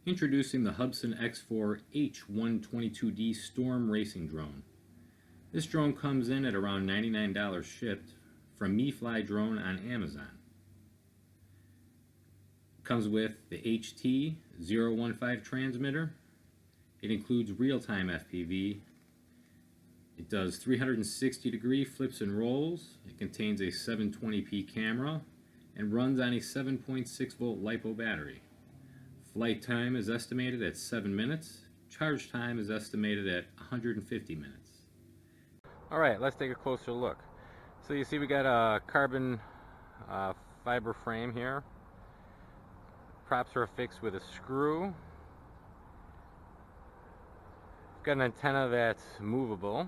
Introducing the Hubsan H122D Storm Racing Drone. This drone comes in at around $99 shipped from MeFly Drone on Amazon. Comes with the HT015 transmitter. It includes real-time FPV. It does 360-degree flips and rolls. It contains a 720p camera and runs on a 7.6-volt LiPo battery. Flight time is estimated at 7 minutes. Charge time is estimated at 150 minutes. Alright, let's take a closer look. So you see we got a carbon fiber frame here. Props are affixed with a screw. We've got an antenna that's movable.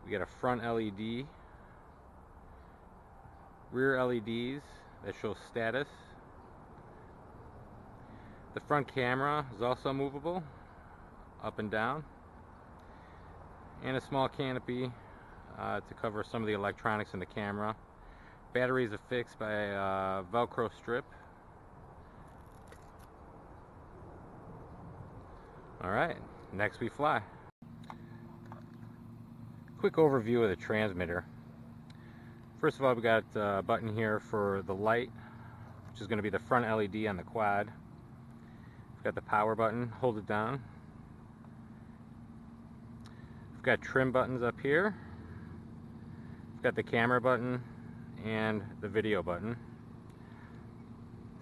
We got a front LED, rear LEDs that show status. The front camera is also movable, up and down, and a small canopy to cover some of the electronics in the camera. Battery is affixed by a Velcro strip. Alright, next we fly. Quick overview of the transmitter. First of all, we got a button here for the light, which is going to be the front LED on the quad. We've got the power button, hold it down. We've got trim buttons up here. We've got the camera button and the video button.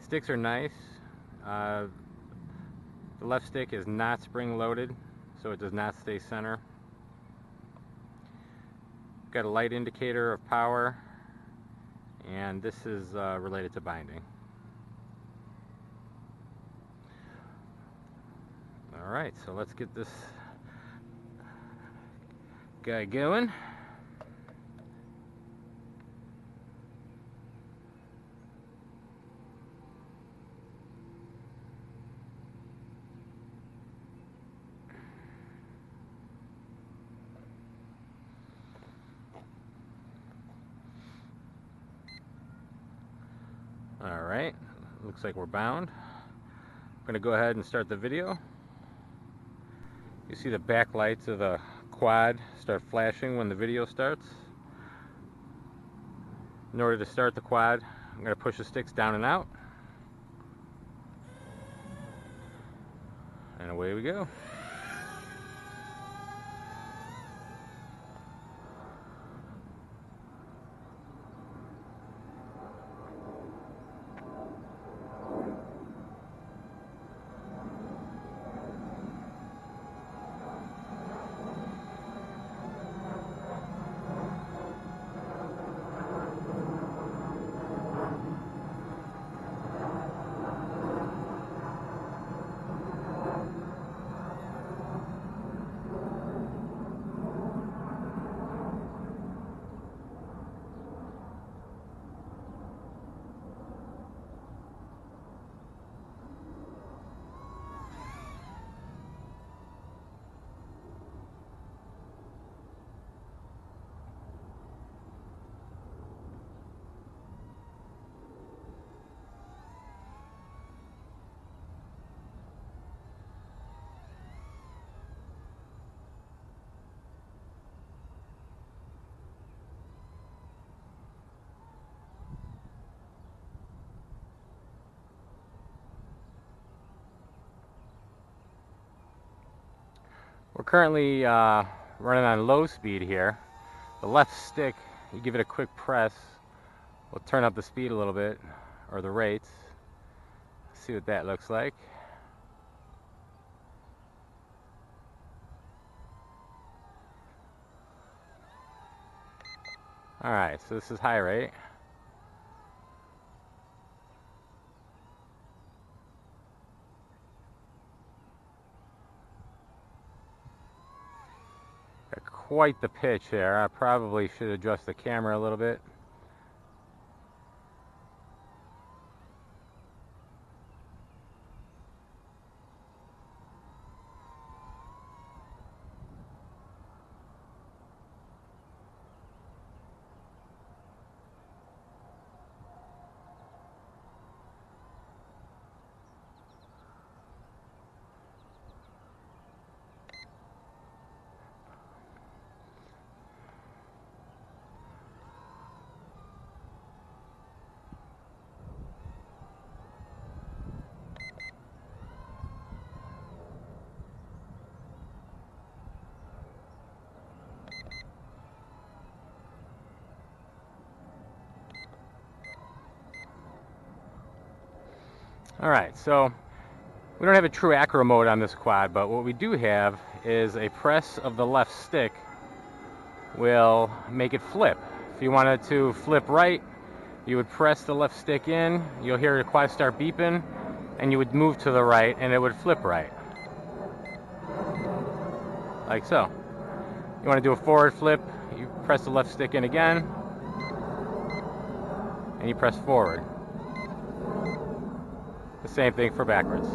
Sticks are nice. The left stick is not spring loaded, so it does not stay center. Got a light indicator of power, and this is related to binding. Alright, so let's get this guy going. Alright, looks like we're bound. I'm going to go ahead and start the video. You see the back lights of the quad start flashing when the video starts. In order to start the quad, I'm going to push the sticks down and out. And away we go. We're currently running on low speed here. The left stick, you give it a quick press, will turn up the speed a little bit, or the rates. See what that looks like. Alright, so this is high rate. Got quite the pitch there. I probably should adjust the camera a little bit. Alright, so we don't have a true acro mode on this quad, but what we do have is a press of the left stick will make it flip. If you wanted to flip right, you would press the left stick in, you'll hear the quad start beeping, and you would move to the right and it would flip right. Like so. You want to do a forward flip, you press the left stick in again, and you press forward. The same thing for backwards.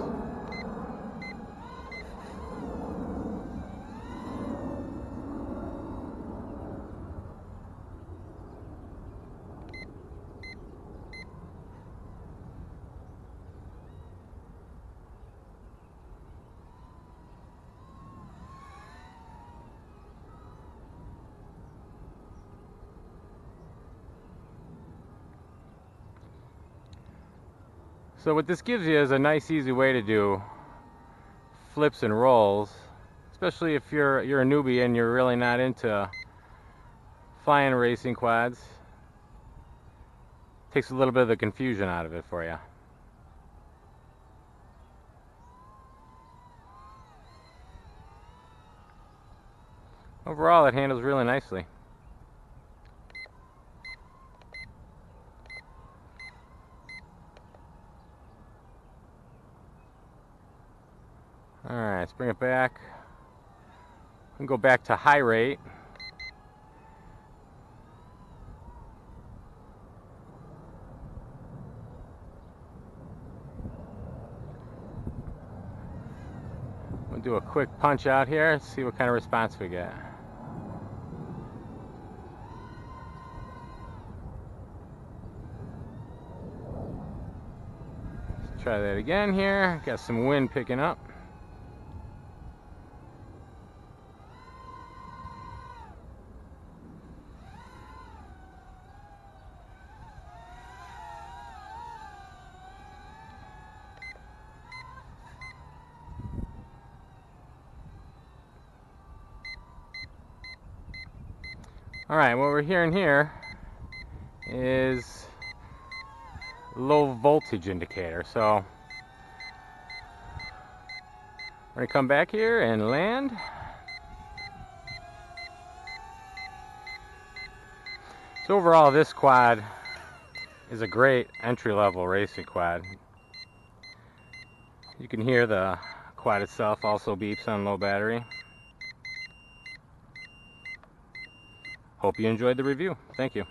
So what this gives you is a nice easy way to do flips and rolls, especially if you're a newbie and you're really not into flying racing quads. Takes a little bit of the confusion out of it for you. Overall, it handles really nicely. Alright, let's bring it back. We can go back to high rate. We'll do a quick punch out here, see what kind of response we get. Let's try that again here. Got some wind picking up. Alright, what we're hearing here is low voltage indicator. So we're going to come back here and land. So overall, this quad is a great entry-level racing quad. You can hear the quad itself also beeps on low battery. Hope you enjoyed the review. Thank you.